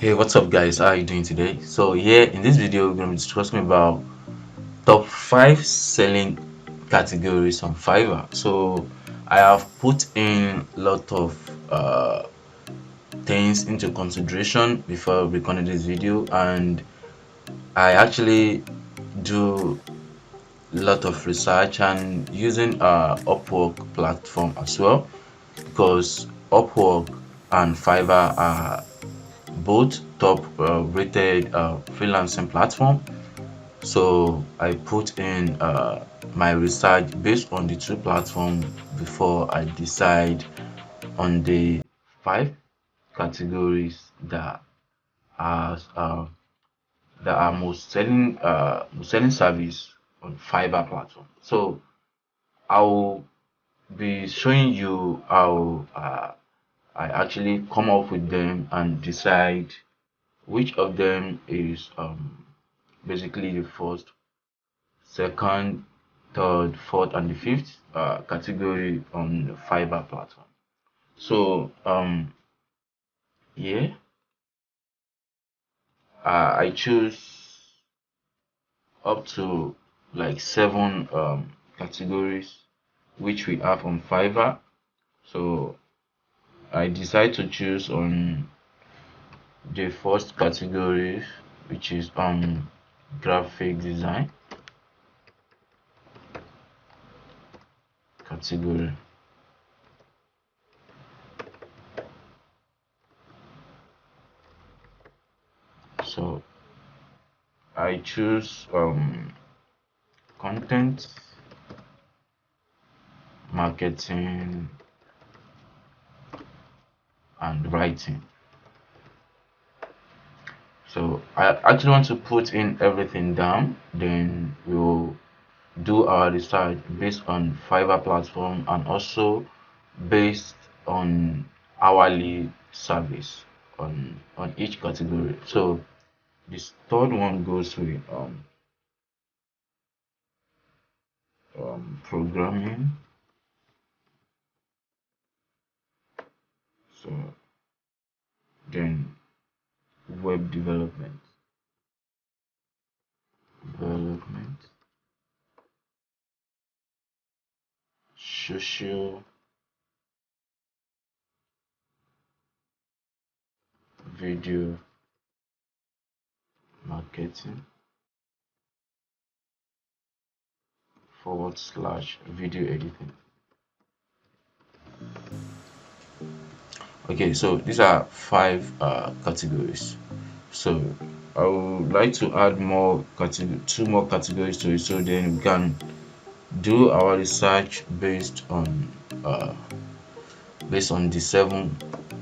Hey, what's up, guys? How are you doing today? So, here in this video, we're going to be discussing about top 5 selling categories on Fiverr. So, I have put in a lot of things into consideration before recording this video, and I actually do a lot of research and using Upwork platform as well, because Upwork and Fiverr are both top rated freelancing platform. So I put in my research based on the two platforms before I decide on the 5 categories are uh, that are most selling service on Fiverr platform. So I'll be showing you how I actually come up with them and decide which of them is basically the first, second, third, fourth, and the fifth category on the Fiverr platform. So yeah, I choose up to like 7 categories which we have on Fiverr. So I decide to choose on the first category, which is graphic design category. So I choose content marketing and writing. So I actually want to put in everything down, then we'll do our research based on Fiverr platform and also based on hourly service on each category. So this third one goes with programming. So then web development, social video marketing / video editing. Okay, so these are 5 categories. So I would like to add two more categories to it, so then we can do our research uh, based on the 7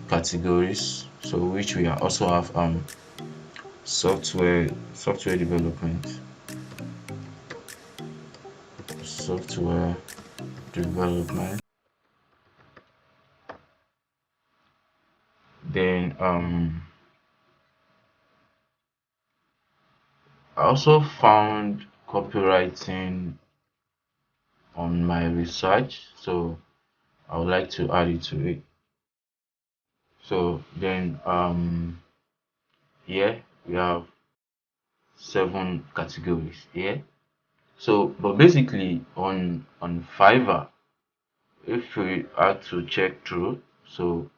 categories. So which we also have software development, software development. Then I also found copywriting on my research, so I would like to add it to it. So then here we have 7 categories here. So but basically on Fiverr, if we are to check through, so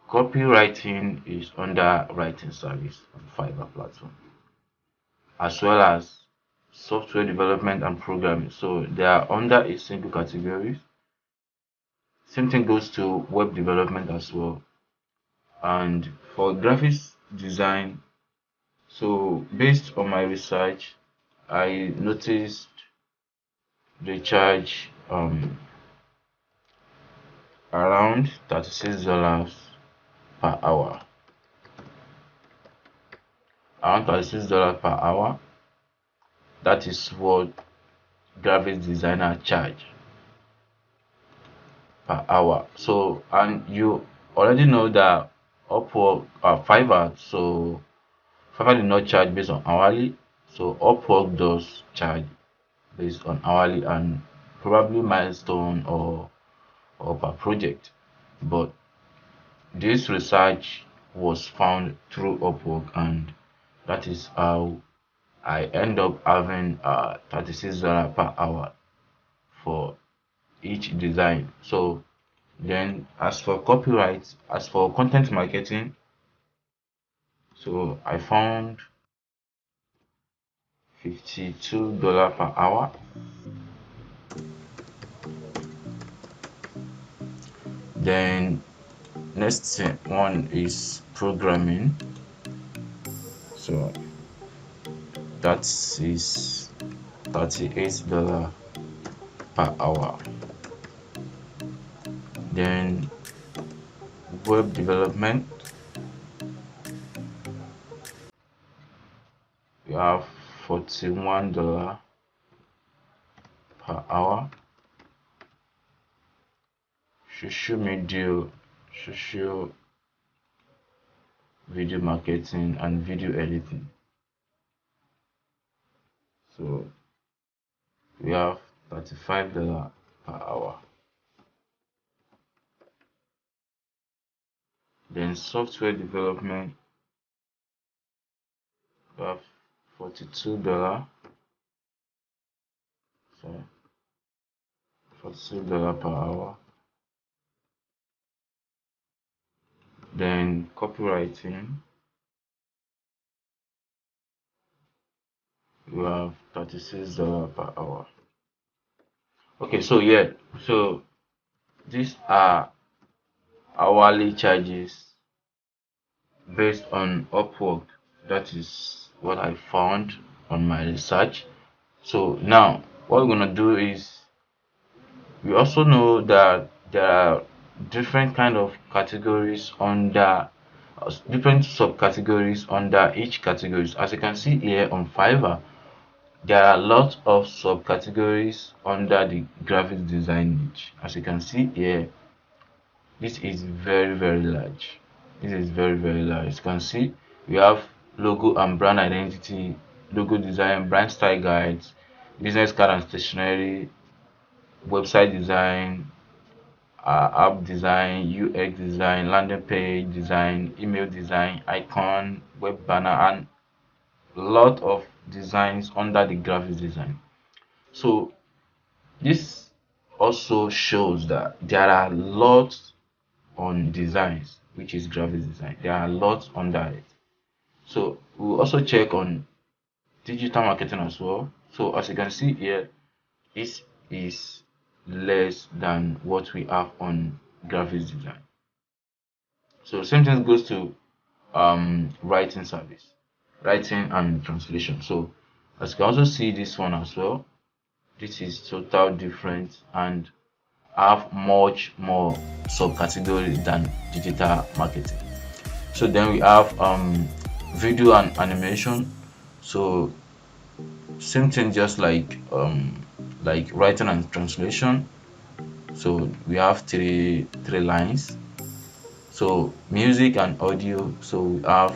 copywriting is under writing service on Fiverr platform, as well as software development and programming. So they are under a single category. Same thing goes to web development as well. And for graphics design, so based on my research, I noticed they charge around $36 per hour. Around $36 per hour. That is what graphics designer charge per hour. So and you already know that Upwork Fiverr, so Fiverr did not charge based on hourly, so Upwork does charge based on hourly and probably milestone or per project. But this research was found through Upwork, and that is how I end up having $36 per hour for each design. So then, as for copyright, as for content marketing, so I found $52 per hour. Then next one is programming. So that is $38 per hour. Then web development, we have $41 per hour. Social media, social video marketing and video editing. So we have $35 per hour. Then software development, we have $42. So $42 per hour. Then copywriting, we have $36 per hour. Okay, so yeah, so these are hourly charges based on Upwork. That is what I found on my research. So now what we're gonna do is, we also know that there are different kind of categories under different subcategories under each categories. As you can see here on Fiverr, there are lots of subcategories under the graphics design niche. As you can see here, this is very large. This is very large. As you can see, we have logo and brand identity, logo design, brand style guides, business card and stationery, website design, app design, UX design, landing page design, email design, icon, web banner, and a lot of designs under the graphics design. So this also shows that there are lots on designs, which is graphics design. There are lots under it. So we'll also check on digital marketing as well. So as you can see here, this is less than what we have on graphics design. So same thing goes to writing service, writing and translation. So as you can also see this one as well, this is total different and have much more subcategory than digital marketing. So then we have video and animation. So same thing, just like writing and translation. So we have three lines. So music and audio, so we have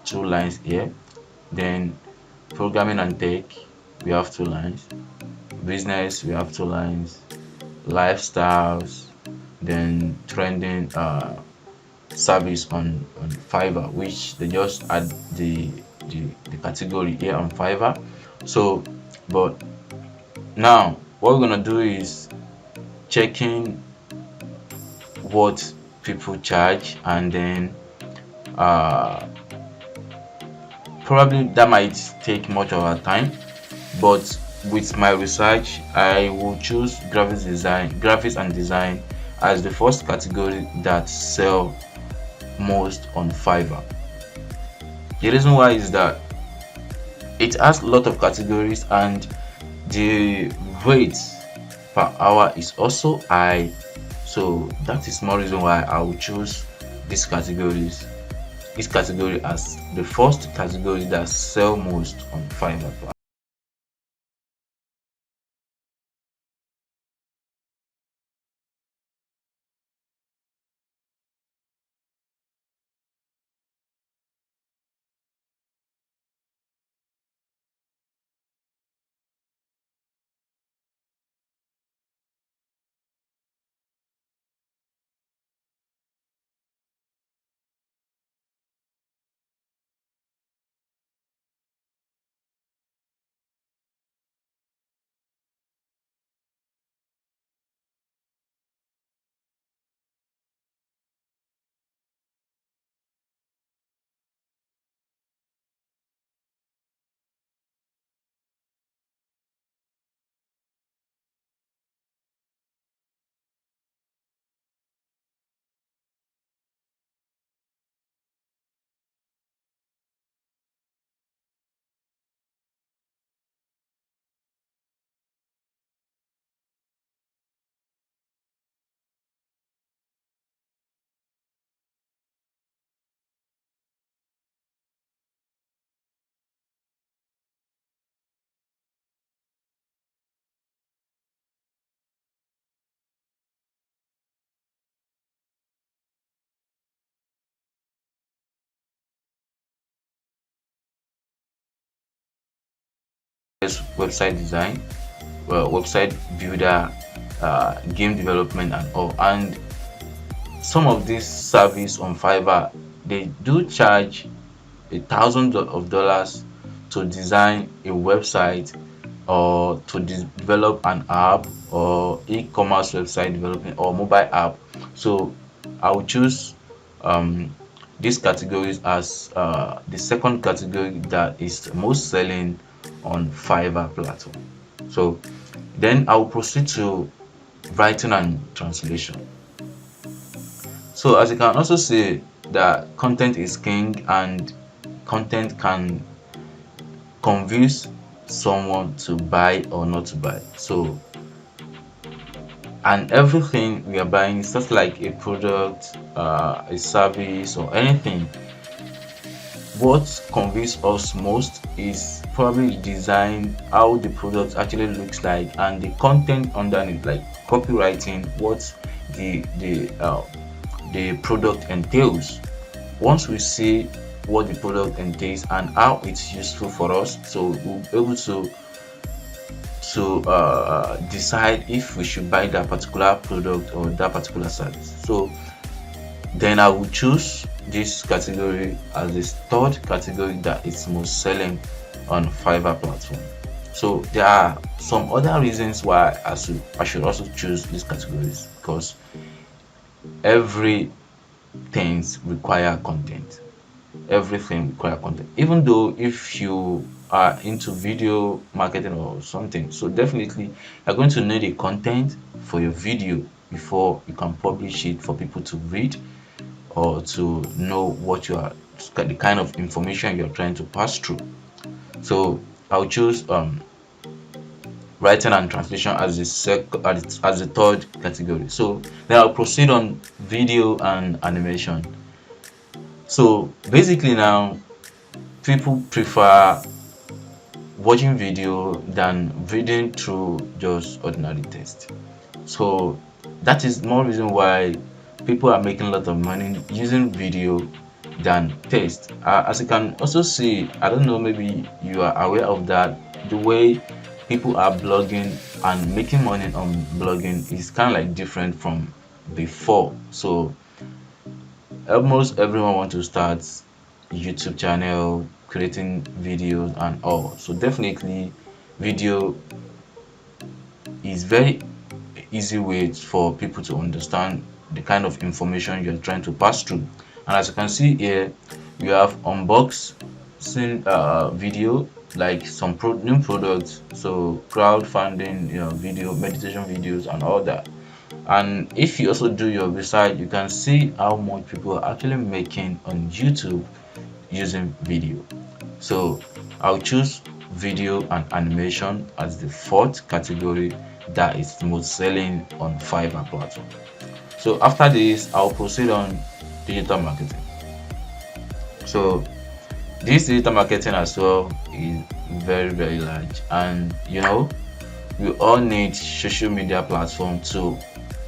two lines here. Then programming and tech, we have two lines. Business, we have two lines. Lifestyles, then trending service on Fiverr, which they just add the category here on Fiverr. So but now what we're gonna do is checking what people charge, and then uh probably that might take much of our time, but with my research I will choose graphics and design as the first category that sell most on Fiverr. The reason why is that it has a lot of categories, and the rate per hour is also high. So that is more reason why I will choose these categories this category as the first category that sell most on Fiverr. website design, website builder, game development and all. And some of these service on Fiverr, they do charge $1,000s to design a website or to develop an app or e-commerce website development or mobile app. So I will choose these categories as the second category that is most selling on Fiverr platform. So then I will proceed to writing and translation. So as you can also see that content is king, and content can convince someone to buy or not to buy. So, and everything we are buying is just like a product, a service or anything. What convinces us most is probably design, how the product actually looks like, and the content underneath, like copywriting, what the product entails. Once we see what the product entails and how it's useful for us, so we'll be able to decide if we should buy that particular product or that particular service. So then I will choose this category as the third category that is most selling on Fiverr platform. So there are some other reasons why I should also choose these categories, because every things require content. Everything require content, even though if you are into video marketing or something, so definitely you're going to need a content for your video before you can publish it for people to read or to know what you are, the kind of information you're trying to pass through. So I'll choose writing and translation as the third category. So then I'll proceed on video and animation. So basically now people prefer watching video than reading through just ordinary text. So that is more reason why people are making a lot of money using video than text. As you can also see, I don't know, maybe you are aware of that, the way people are blogging and making money on blogging is kind of like different from before. So almost everyone wants to start YouTube channel, creating videos and all. So definitely video is very easy way for people to understand the kind of information you're trying to pass through. And as you can see here, we have unboxing video, like some new products, so crowdfunding, video, meditation videos and all that. And if you also do your research, you can see how much people are actually making on YouTube using video. So I'll choose video and animation as the fourth category that is most selling on Fiverr platform. So after this, I'll proceed on digital marketing. So this digital marketing as well is very large, and we all need social media platform to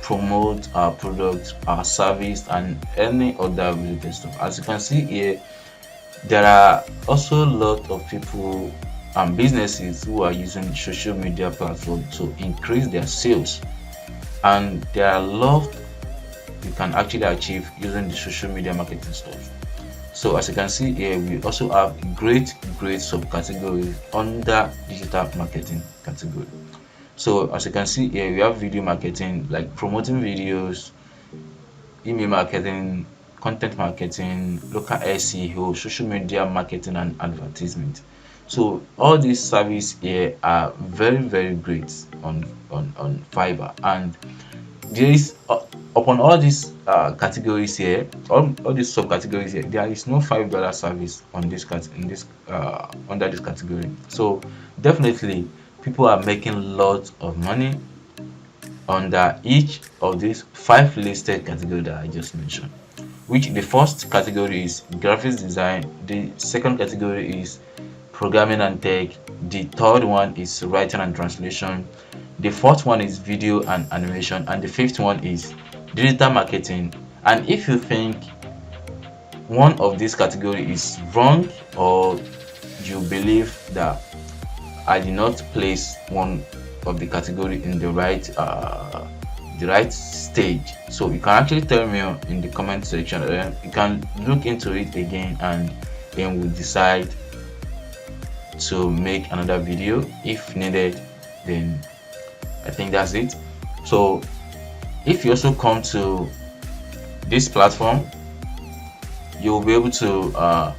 promote our product, our service and any other related stuff. As you can see here, there are also a lot of people and businesses who are using social media platform to increase their sales, and there are a lot you can actually achieve using the social media marketing stuff. So as you can see here, we also have great subcategories under digital marketing category. So as you can see here, we have video marketing, like promoting videos, email marketing, content marketing, local SEO, social media marketing and advertisement. So all these services here are very great on Fiverr, and there is upon all these categories here, all these subcategories here, there is no $5 service on this under this category. So definitely people are making lots of money under each of these 5 listed categories that I just mentioned, which the first category is graphics design, the second category is programming and tech, the third one is writing and translation, the fourth one is video and animation, and the fifth one is digital marketing. And if you think one of these categories is wrong, or you believe that I did not place one of the category in the right stage. So you can actually tell me in the comment section. You can look into it again, and then we'll decide to make another video if needed. Then I think that's it. So if you also come to this platform, you'll be able to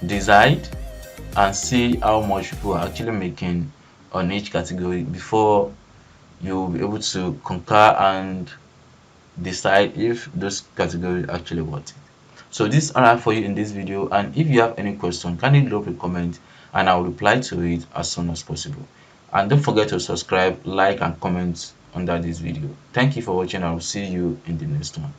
decide and see how much people are actually making on each category before you'll be able to concur and decide if those categories actually worth it. So this is all for you in this video, and if you have any question, kindly drop a comment and I'll reply to it as soon as possible. And don't forget to subscribe, like and comment under this video. Thank you for watching. I'll see you in the next one.